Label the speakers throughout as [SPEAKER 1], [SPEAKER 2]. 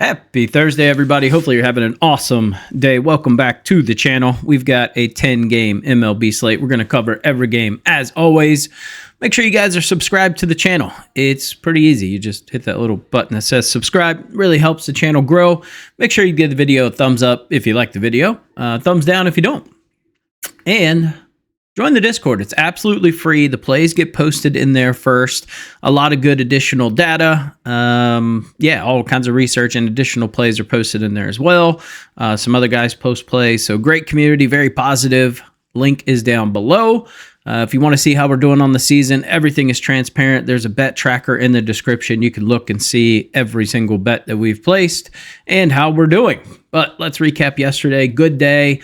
[SPEAKER 1] Happy Thursday, everybody. Hopefully you're having an awesome day. Welcome back to the channel. We've got a 10-game MLB slate. We're going to cover every game as always. Make sure you guys are subscribed to the channel. It's pretty easy. You just hit that little button that says subscribe. It really helps the channel grow. Make sure you give the video a thumbs up if you like the video. Thumbs down if you don't. And join the Discord. It's absolutely free. The plays get posted in there first. A lot of good additional data. All kinds of research and additional plays are posted in there as well. Some other guys post plays. So great community, very positive. Link is down below. If you want to see how we're doing on the season, everything is transparent. There's a bet tracker in the description. You can look and see every single bet that we've placed and how we're doing. But let's recap yesterday. Good day.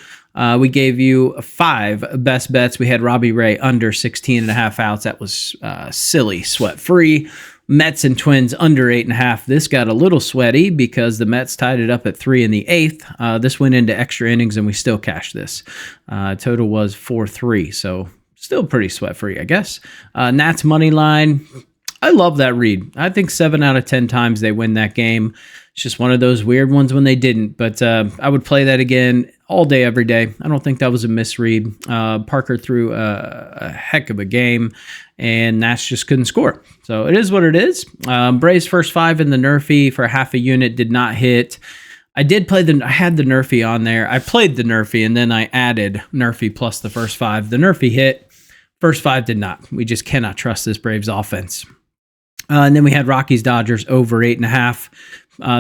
[SPEAKER 1] We gave you 5 best bets. We had Robbie Ray under 16.5 outs. That was silly, sweat-free. Mets and Twins under 8.5. This got a little sweaty because the Mets tied it up at 3 in the 8th. This went into extra innings, and we still cashed this. Total was 4-3, so still pretty sweat-free, I guess. Nats money line. I love that read. I think 7 out of 10 times they win that game. It's just one of those weird ones when they didn't, but I would play that again all day, every day. I don't think that was a misread. Parker threw a heck of a game, and Nats just couldn't score. So it is what it is. Braves first 5 in the Nerfy for half a unit did not hit. I had the Nerfy on there. I played the Nerfy, and then I added Nerfy plus the first 5. The Nerfy hit. First 5 did not. We just cannot trust this Braves offense. And then we had Rockies Dodgers over 8.5.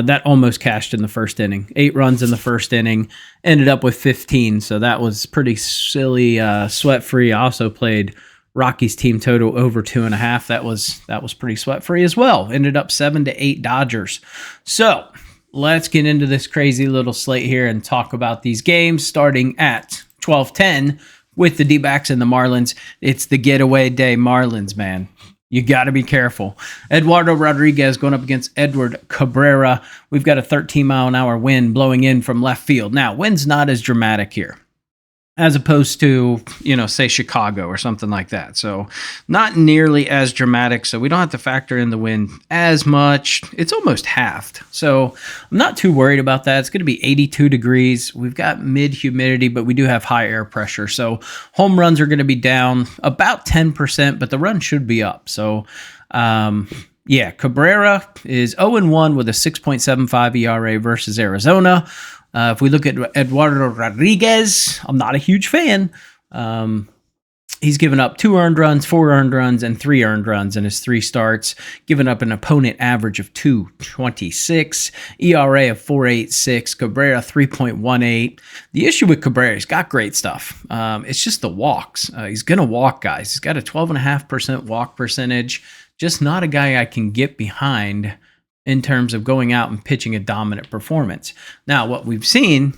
[SPEAKER 1] That almost cashed in the first inning. 8 runs in the first inning. Ended up with 15. So that was pretty silly, sweat-free. I also played Rockies team total over 2.5. That was pretty sweat-free as well. Ended up 7-8 Dodgers. So let's get into this crazy little slate here and talk about these games starting at 12:10 with the Dbacks and the Marlins. It's the getaway day Marlins, man. You got to be careful. Eduardo Rodriguez going up against Edward Cabrera. We've got a 13-mile-an-hour wind blowing in from left field. Now, wind's not as dramatic here as opposed to, say Chicago or something like that. So not nearly as dramatic. So we don't have to factor in the wind as much. It's almost halved. So I'm not too worried about that. It's going to be 82 degrees. We've got mid humidity, but we do have high air pressure. So home runs are going to be down about 10%, but the run should be up. So, Cabrera is 0-1 with a 6.75 ERA versus Arizona. If we look at Eduardo Rodriguez, I'm not a huge fan. He's given up 2 earned runs, 4 earned runs, and 3 earned runs in his 3 starts, given up an opponent average of 2.26, ERA of 4.86, Cabrera 3.18. The issue with Cabrera, he's got great stuff. It's just the walks. He's going to walk guys. He's got a 12.5% walk percentage. Just not a guy I can get behind in terms of going out and pitching a dominant performance. Now, what we've seen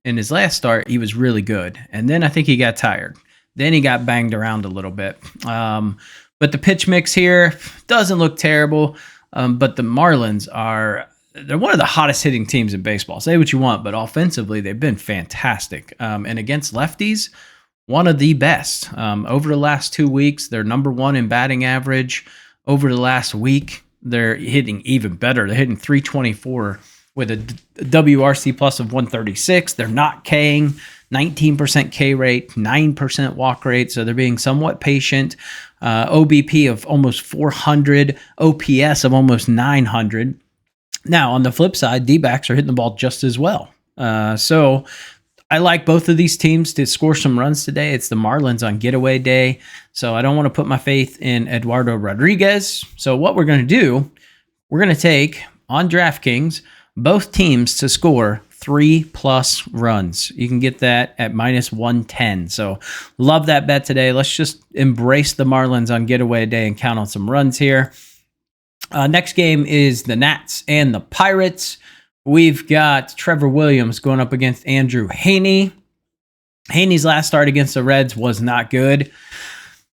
[SPEAKER 1] in his last start, he was really good. And then I think he got tired. Then he got banged around a little bit. But the pitch mix here doesn't look terrible. But the Marlins they're one of the hottest hitting teams in baseball. Say what you want, but offensively, they've been fantastic. And against lefties, one of the best. Over the last 2 weeks, they're number 1 in batting average. Over the last week, they're hitting even better. They're hitting 324 with a WRC plus of 136. They're not K'ing, 19% K rate, 9% walk rate. So they're being somewhat patient. OBP of almost 400, OPS of almost 900. Now, on the flip side, Dbacks are hitting the ball just as well. So I like both of these teams to score some runs today. It's the Marlins on getaway day. So I don't want to put my faith in Eduardo Rodriguez. So what we're going to do, we're going to take, on DraftKings, both teams to score 3+ runs. You can get that at -110. So love that bet today. Let's just embrace the Marlins on getaway day and count on some runs here. Next game is the Nats and the Pirates. We've got Trevor Williams going up against Andrew Heaney. Heaney's last start against the Reds was not good.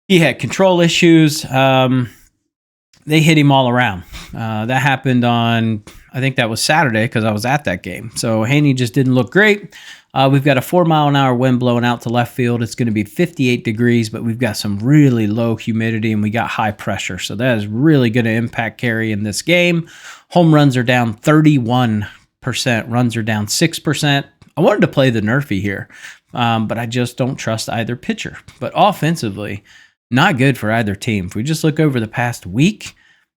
[SPEAKER 1] He had control issues. They hit him all around. That happened on, I think that was Saturday because I was at that game. So Heaney just didn't look great. We've got a 4-mile-an-hour wind blowing out to left field. It's going to be 58 degrees, but we've got some really low humidity and we got high pressure. So that is really going to impact carry in this game. Home runs are down 31 8%. Runs are down 6%. I wanted to play the Nerfy here, but I just don't trust either pitcher. But offensively, not good for either team. If we just look over the past week,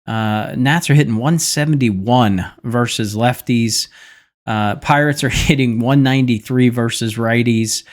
[SPEAKER 1] Nats are hitting 171 versus lefties. Pirates are hitting 193 versus righties.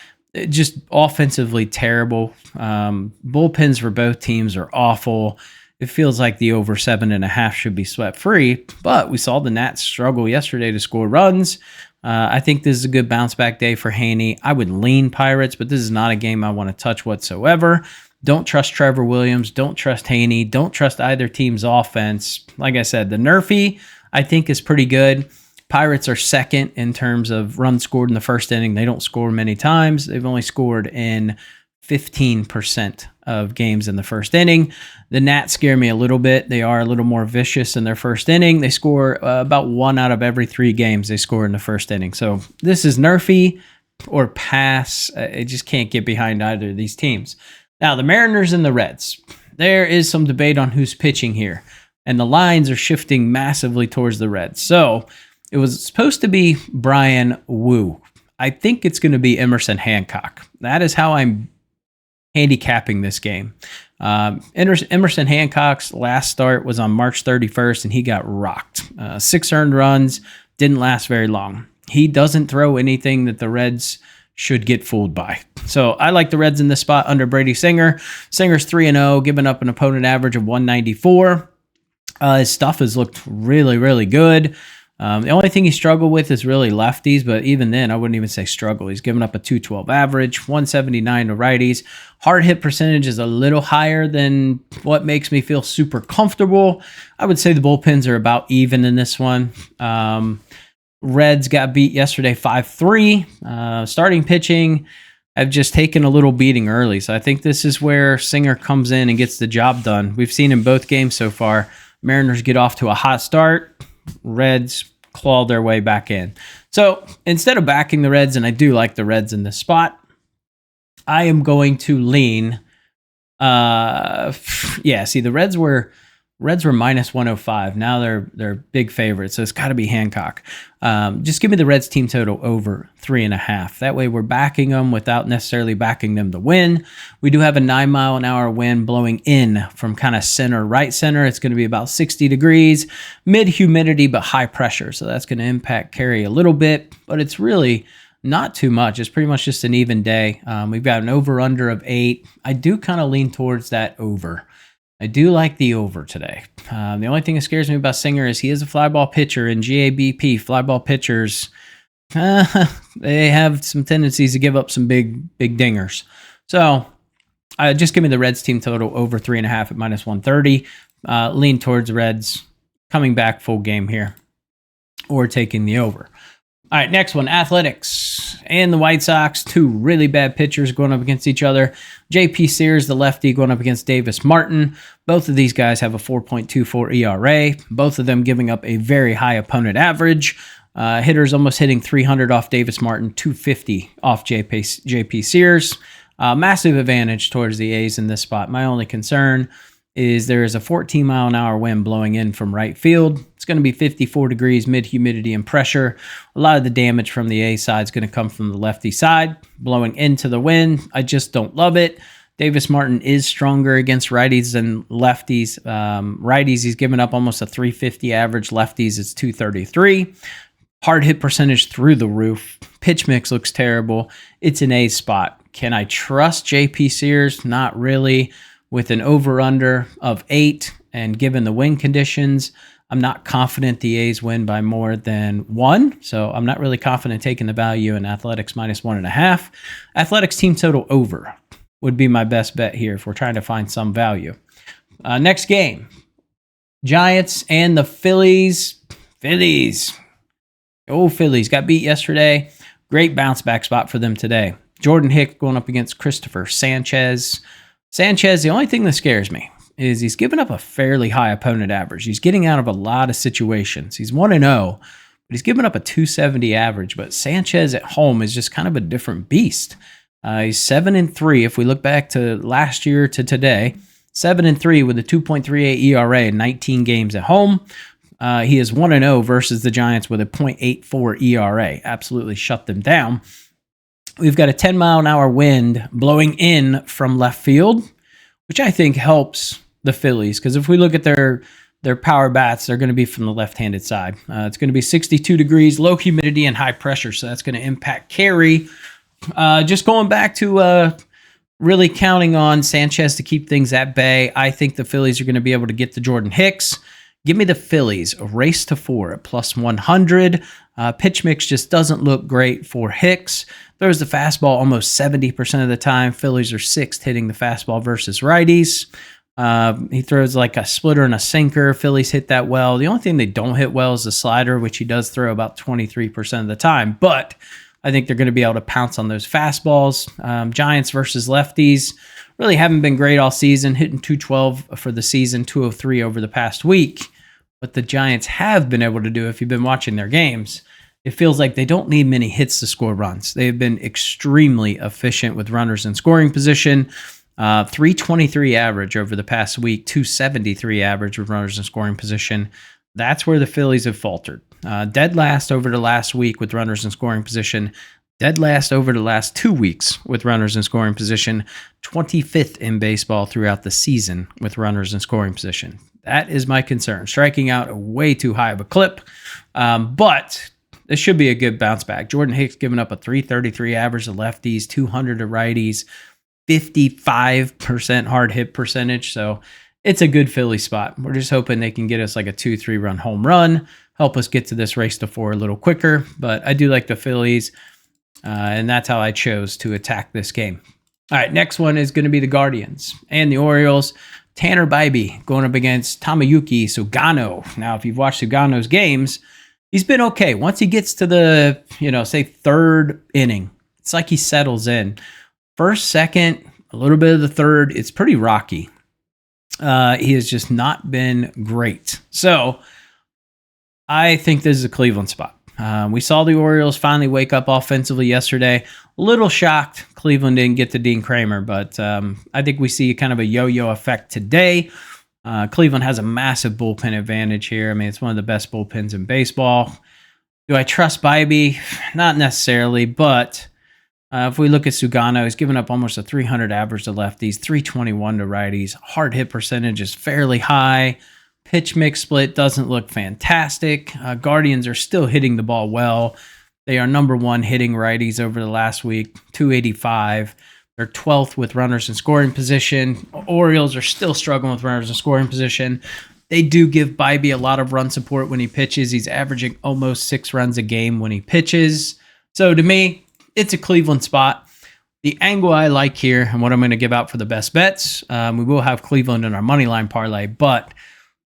[SPEAKER 1] Just offensively terrible. Bullpens for both teams are awful. It feels like the over 7.5 should be swept free, but we saw the Nats struggle yesterday to score runs. I think this is a good bounce back day for Haney. I would lean Pirates, but this is not a game I want to touch whatsoever. Don't trust Trevor Williams. Don't trust Haney. Don't trust either team's offense. Like I said, the Nerfy, I think, is pretty good. Pirates are second in terms of runs scored in the first inning. They don't score many times. They've only scored in 15% of games in the first inning. The Nats scare me a little bit. They are a little more vicious in their first inning. They score about 1 out of every 3 games they score in the first inning. So this is Nerfy or pass. I just can't get behind either of these teams. Now, the Mariners and the Reds. There is some debate on who's pitching here, and the lines are shifting massively towards the Reds. So it was supposed to be Brian Wu. I think it's going to be Emerson Hancock. That is how I'm handicapping this game. Emerson Hancock's last start was on March 31st, and he got rocked. 6 earned runs, didn't last very long. He doesn't throw anything that the Reds should get fooled by. So I like the Reds in this spot under Brady Singer. Singer's 3-0, giving up an opponent average of 194. His stuff has looked really, really good. The only thing he struggled with is really lefties, but even then, I wouldn't even say struggle. He's given up a 212 average, 179 to righties. Hard hit percentage is a little higher than what makes me feel super comfortable. I would say the bullpens are about even in this one. Reds got beat yesterday 5-3. Starting pitching, I've just taken a little beating early, so I think this is where Singer comes in and gets the job done. We've seen in both games so far, Mariners get off to a hot start. Reds claw their way back in. So instead of backing the Reds, and I do like the Reds in this spot, I am going to lean. See, the Reds were minus 105. Now they're big favorites, so it's got to be Hancock. Just give me the Reds team total over 3.5. That way we're backing them without necessarily backing them to win. We do have a 9-mile-an-hour wind blowing in from kind of right center. It's going to be about 60 degrees, mid humidity, but high pressure. So that's going to impact carry a little bit, but it's really not too much. It's pretty much just an even day. We've got an over-under of 8. I do kind of lean towards that over. I do like the over today. The only thing that scares me about Singer is he is a fly ball pitcher, and GABP, fly ball pitchers, they have some tendencies to give up some big dingers. So just give me the Reds team total over 3.5 at minus 130. Lean towards Reds coming back full game here or taking the over. All right, next one, Athletics and the White Sox, 2 really bad pitchers going up against each other. JP Sears, the lefty, going up against Davis Martin. Both of these guys have a 4.24 ERA, both of them giving up a very high opponent average. Hitters almost hitting 300 off Davis Martin, 250 off JP Sears. Massive advantage towards the A's in this spot. My only concern is there is a 14-mile-an-hour wind blowing in from right field. It's going to be 54 degrees, mid-humidity and pressure. A lot of the damage from the A side is going to come from the lefty side, blowing into the wind. I just don't love it. Davis Martin is stronger against righties than lefties. Righties, he's given up almost a 350 average. Lefties, it's 233. Hard hit percentage through the roof. Pitch mix looks terrible. It's an A spot. Can I trust JP Sears? Not really. With an over-under of 8, and given the wind conditions, I'm not confident the A's win by more than 1. So I'm not really confident taking the value in Athletics minus 1.5. Athletics team total over would be my best bet here if we're trying to find some value. Next game, Giants and the Phillies. Phillies got beat yesterday. Great bounce back spot for them today. Jordan Hicks going up against Christopher Sanchez. The only thing that scares me is he's given up a fairly high opponent average. He's getting out of a lot of situations. He's 1-0, but he's given up a 270 average. But Sanchez at home is just kind of a different beast. He's 7-3 if we look back to last year to today. 7-3 with a 2.38 ERA in 19 games at home. He is 1-0 versus the Giants with a .84 ERA. Absolutely shut them down. We've got a 10-mile-an-hour wind blowing in from left field, which I think helps the Phillies, because if we look at their power bats, they're going to be from the left-handed side. It's going to be 62 degrees, low humidity, and high pressure, so that's going to impact carry. Just going back to really counting on Sanchez to keep things at bay, I think the Phillies are going to be able to get to Jordan Hicks. Give me the Phillies, a race to 4 at +100. Pitch mix just doesn't look great for Hicks. Throws the fastball almost 70% of the time. Phillies are 6th hitting the fastball versus righties. He throws like a splitter and a sinker. Phillies hit that well. The only thing they don't hit well is the slider, which he does throw about 23% of the time. But I think they're going to be able to pounce on those fastballs. Giants versus lefties really haven't been great all season, hitting 212 for the season, 203 over the past week. What the Giants have been able to do, if you've been watching their games, it feels like they don't need many hits to score runs. They have been extremely efficient with runners in scoring position. 323 average over the past week, 273 average with runners in scoring position. That's where the Phillies have faltered. Dead last over the last week with runners in scoring position. Dead last over the last 2 weeks with runners in scoring position. 25th in baseball throughout the season with runners in scoring position. That is my concern. Striking out way too high of a clip. But this should be a good bounce back. Jordan Hicks giving up a 333 average to lefties, 200 to righties, 55% hard hit percentage. So it's a good Philly spot. We're just hoping they can get us like a 2-3 run home run, help us get to this race to 4 a little quicker. But I do like the Phillies, and that's how I chose to attack this game. All right, next one is going to be the Guardians and the Orioles. Tanner Bibee going up against Tomoyuki Sugano. Now, if you've watched Sugano's games, he's been okay. Once he gets to the, say 3rd inning, it's like he settles in. First, second, a little bit of the 3rd, it's pretty rocky. He has just not been great. So I think this is a Cleveland spot. We saw the Orioles finally wake up offensively yesterday. A little shocked Cleveland didn't get to Dean Kramer, but I think we see kind of a yo-yo effect today. Cleveland has a massive bullpen advantage here. I mean, it's one of the best bullpens in baseball. Do I trust Bibee? Not necessarily, but if we look at Sugano, he's given up almost a 300 average to lefties, 321 to righties. Hard hit percentage is fairly high. Pitch mix split doesn't look fantastic. Guardians are still hitting the ball well. They are number 1 hitting righties over the last week, 285. They're 12th with runners in scoring position. Orioles are still struggling with runners in scoring position. They do give Bibee a lot of run support when he pitches. He's averaging almost 6 runs a game when he pitches. So to me, it's a Cleveland spot. The angle I like here and what I'm going to give out for the best bets, we will have Cleveland in our money line parlay, but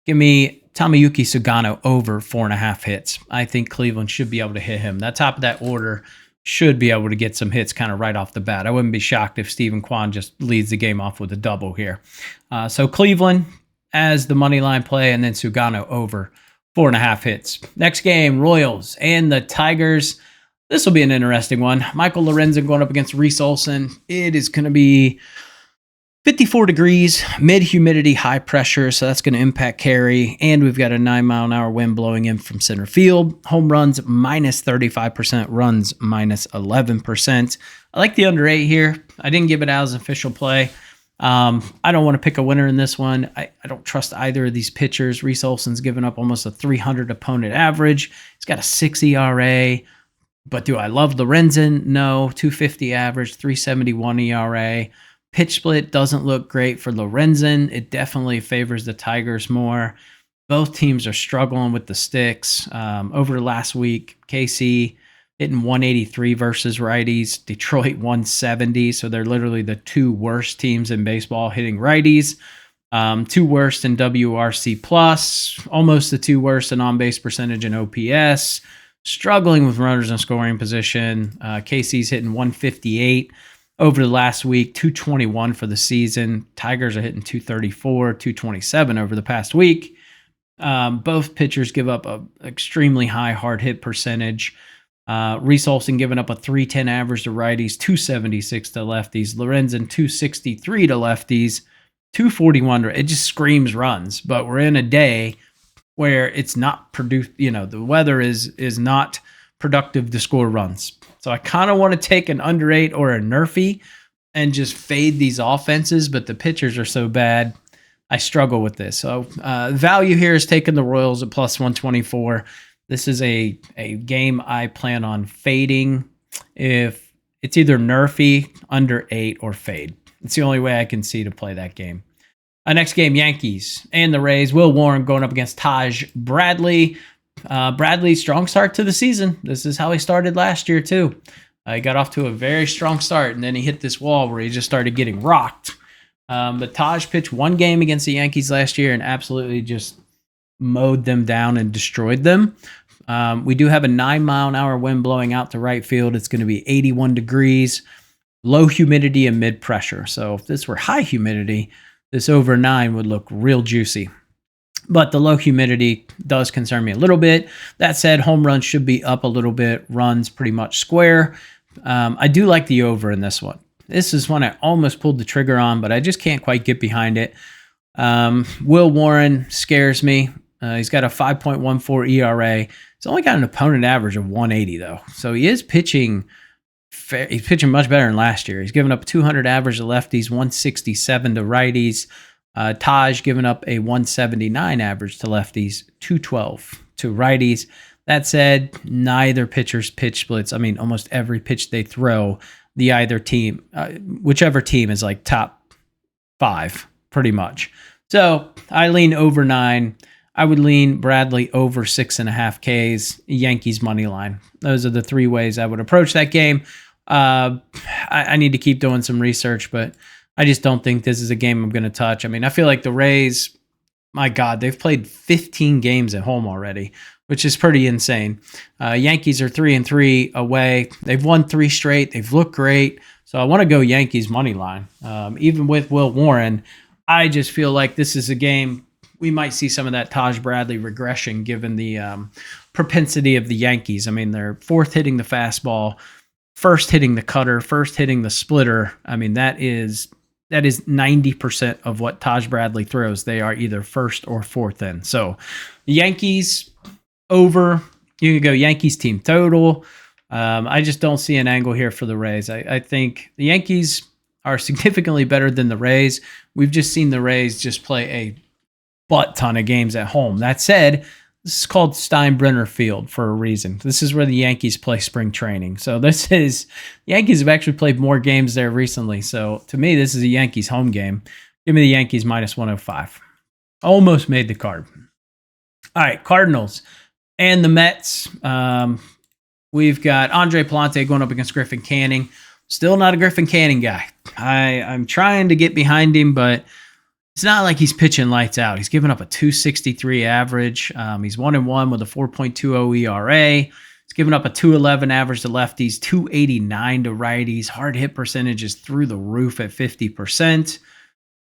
[SPEAKER 1] give me Tomoyuki Sugano over 4.5 hits. I think Cleveland should be able to hit him. That top of that order should be able to get some hits kind of right off the bat. I wouldn't be shocked if Stephen Kwan just leads the game off with a double here. So Cleveland as the money line play, and then Sugano over 4.5 hits. Next game, Royals and the Tigers. This will be an interesting one. Michael Lorenzen going up against Reese Olson. It is going to be 54 degrees, mid-humidity, high pressure, so that's going to impact carry. And we've got a 9-mile-an-hour wind blowing in from center field. Home runs, minus 35%. Runs, minus 11%. I like the under 8 here. I didn't give it out as an official play. I don't want to pick a winner in this one. I don't trust either of these pitchers. Reese Olson's given up almost a 300 opponent average. He's got a 6 ERA. But do I love Lorenzen? No. 250 average, 371 ERA. Pitch split doesn't look great for Lorenzen. It definitely favors the Tigers more. Both teams are struggling with the sticks. Over the last week, KC hitting 183 versus righties. Detroit 170. So they're literally the 2 worst teams in baseball hitting righties. 2 worst in WRC plus. Almost the 2 worst in on-base percentage and OPS. Struggling with runners in scoring position. KC's hitting 158 over the last week, 221 for the season. Tigers are hitting 234, 227 over the past week. Both pitchers give up an extremely high hard hit percentage. Reese Olson giving up a 310 average to righties, 276 to lefties. Lorenzen 263 to lefties, 241. It just screams runs, but we're in a day where it's not produced, the weather is not productive to score runs. So I kind of want to take an under 8 or a nerfy and just fade these offenses, but the pitchers are so bad. I struggle with this. So value here is taking the Royals at plus 124. This is a game I plan on fading. If it's either nerfy, under 8, or fade. It's the only way I can see to play that game. Next game, Yankees and the Rays. Will Warren going up against Taj Bradley. Bradley's strong start to the season. This is how he started last year too. He got off to a very strong start, and then he hit this wall where he just started getting rocked. But Taj pitched one game against the Yankees last year and absolutely just mowed them down and destroyed them. We do have a 9-mile-an-hour wind blowing out to right field. It's going to be 81 degrees, low humidity and mid pressure. So if this were high humidity, this over 9 would look real juicy. But the low humidity does concern me a little bit. That said, home runs should be up a little bit. Runs pretty much square. I do like the over in this one. This is one I almost pulled the trigger on, but I just can't quite get behind it. Will Warren scares me. He's got a 5.14 ERA. He's only got an opponent average of 180, though. So he is pitching. He's pitching much better than last year. He's given up 200 average to lefties, 167 to righties. Taj giving up a 179 average to lefties, 212 to righties. That said, neither pitcher's pitch splits. I mean, almost every pitch they throw, whichever team is like top 5, pretty much. So I lean over 9. I would lean Bradley over 6.5 Ks, Yankees money line. Those are the 3 ways I would approach that game. I need to keep doing some research, but I just don't think this is a game I'm going to touch. I mean, I feel like the Rays, my God, they've played 15 games at home already, which is pretty insane. Yankees are 3-3 away. They've won 3 straight. They've looked great. So I want to go Yankees money line. Even with Will Warren, I just feel like this is a game we might see some of that Taj Bradley regression given the propensity of the Yankees. I mean, they're 4th hitting the fastball, 1st hitting the cutter, 1st hitting the splitter. I mean, that is 90% of what Taj Bradley throws. They are either 1st or 4th in. So the Yankees over, you can go Yankees team total. I just don't see an angle here for the Rays. I think the Yankees are significantly better than the Rays. We've just seen the Rays just play a butt ton of games at home. That said, this is called Steinbrenner Field for a reason. This is where the Yankees play spring training. So the Yankees have actually played more games there recently. So to me, this is a Yankees home game. Give me the Yankees minus 105. Almost made the card. All right, Cardinals and the Mets. We've got Andre Palante going up against Griffin Canning. Still not a Griffin Canning guy. I'm trying to get behind him, but it's not like he's pitching lights out. He's given up a 263 average. He's 1-1 with a 4.20 ERA. He's given up a 211 average to lefties, 289 to righties. Hard hit percentage is through the roof at 50%.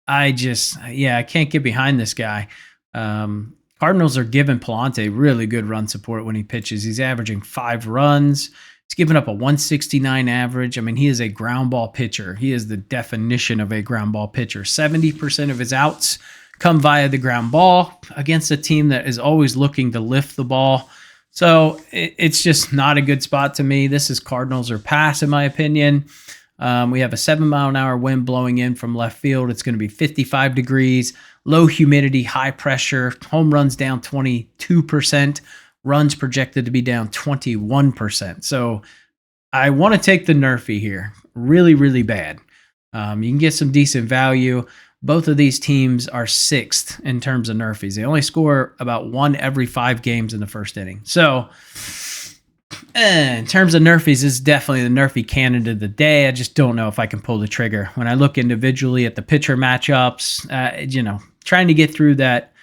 [SPEAKER 1] I can't get behind this guy. Cardinals are giving Palante really good run support when he pitches. He's averaging 5 runs. He's given up a 169 average. I mean, he is a ground ball pitcher. He is the definition of a ground ball pitcher. 70% of his outs come via the ground ball against a team that is always looking to lift the ball. So it's just not a good spot to me. This is Cardinals or pass, in my opinion. We have a 7-mile-an-hour wind blowing in from left field. It's going to be 55 degrees, low humidity, high pressure. Home runs down 22%. Runs projected to be down 21%. So I want to take the nerfy here. Really, really bad. You can get some decent value. Both of these teams are 6th in terms of nerfies. They only score about 1 every 5 games in the first inning. So in terms of nerfies, this is definitely the nerfy candidate of the day. I just don't know if I can pull the trigger. When I look individually at the pitcher matchups, trying to get through that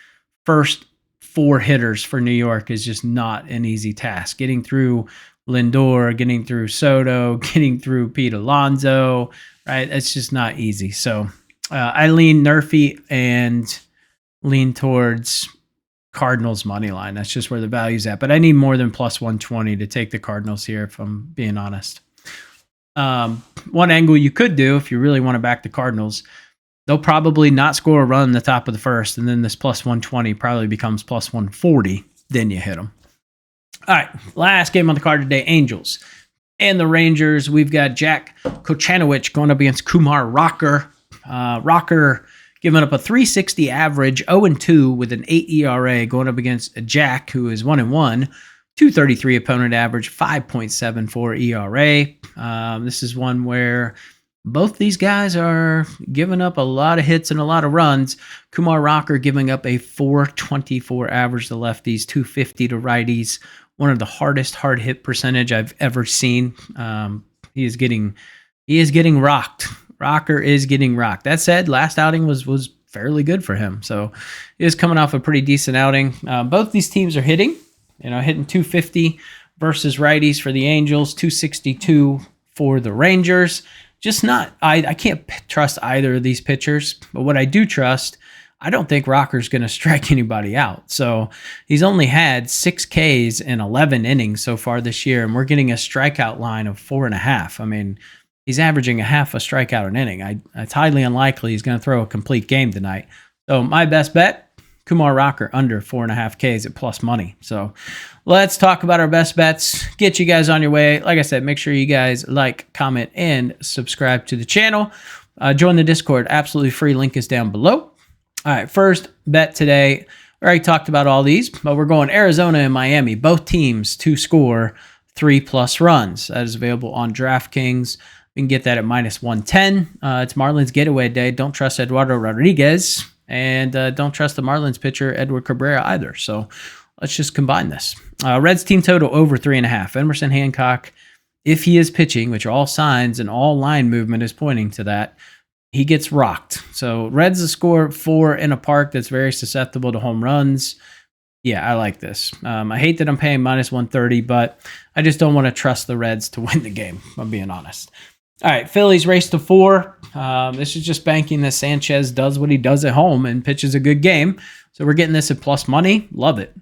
[SPEAKER 1] first 4 hitters for New York is just not an easy task. Getting through Lindor, getting through Soto, getting through Pete Alonso, right? It's just not easy. So I lean nerfy and lean towards Cardinals money line. That's just where the value's at. But I need more than plus 120 to take the Cardinals here, if I'm being honest. One angle you could do if you really want to back the Cardinals, they'll probably not score a run in the top of the first, and then this plus 120 probably becomes plus 140. Then you hit them. All right, last game on the card today, Angels and the Rangers. We've got Jack Kochanowicz going up against Kumar Rocker. Rocker giving up a 360 average, 0-2 with an 8 ERA, going up against Jack, who is 1-1, 233 opponent average, 5.74 ERA. This is one where both these guys are giving up a lot of hits and a lot of runs. Kumar Rocker giving up a 424 average to lefties, 250 to righties. One of the hardest hard hit percentage I've ever seen. He is getting rocked. Rocker is getting rocked. That said, last outing was fairly good for him. So he is coming off a pretty decent outing. Both these teams are hitting, hitting 250 versus righties for the Angels, 262 for the Rangers. Just not, I can't trust either of these pitchers, but what I do trust, I don't think Rocker's going to strike anybody out. So he's only had 6 Ks in 11 innings so far this year, and we're getting a strikeout line of 4.5. I mean, he's averaging a half a strikeout an inning. It's highly unlikely he's going to throw a complete game tonight. So my best bet, Kumar Rocker under 4.5 Ks at plus money. So let's talk about our best bets. Get you guys on your way. Like I said, make sure you guys like, comment, and subscribe to the channel. Join the Discord. Absolutely free. Link is down below. All right, first bet today. I already talked about all these, but we're going Arizona and Miami. Both teams to score 3+ runs. That is available on DraftKings. We can get that at minus 110. It's Marlins getaway day. Don't trust Eduardo Rodriguez. And don't trust the Marlins pitcher, Edward Cabrera, either. So let's just combine this. Reds team total over 3.5. Emerson Hancock, if he is pitching, which all signs and all line movement is pointing to that, he gets rocked. So Reds to score 4 in a park that's very susceptible to home runs. Yeah, I like this. I hate that I'm paying minus 130, but I just don't want to trust the Reds to win the game, if I'm being honest. All right, Phillies race to 4. This is just banking that Sanchez does what he does at home and pitches a good game. So we're getting this at plus money. Love it.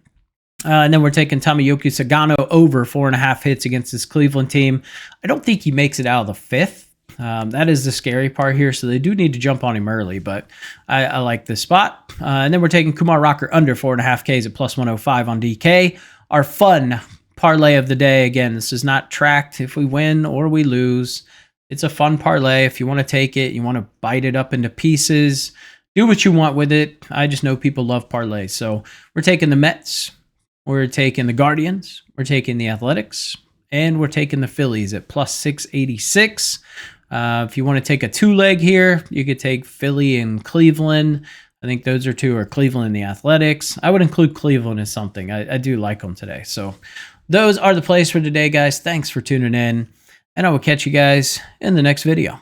[SPEAKER 1] And then we're taking Tomoyuki Sagano over 4.5 hits against this Cleveland team. I don't think he makes it out of the 5th. That is the scary part here, so they do need to jump on him early, but I like this spot. And then we're taking Kumar Rocker under 4.5 Ks at plus 105 on DK. Our fun parlay of the day. Again, this is not tracked if we win or we lose. It's a fun parlay. If you want to take it, you want to bite it up into pieces, do what you want with it. I just know people love parlays. So we're taking the Mets, we're taking the Guardians, we're taking the Athletics, and we're taking the Phillies at plus 686. If you want to take a 2-leg here, you could take Philly and Cleveland. I think those are 2, or Cleveland and the Athletics. I would include Cleveland as something. I do like them today. So those are the plays for today, guys. Thanks for tuning in, and I will catch you guys in the next video.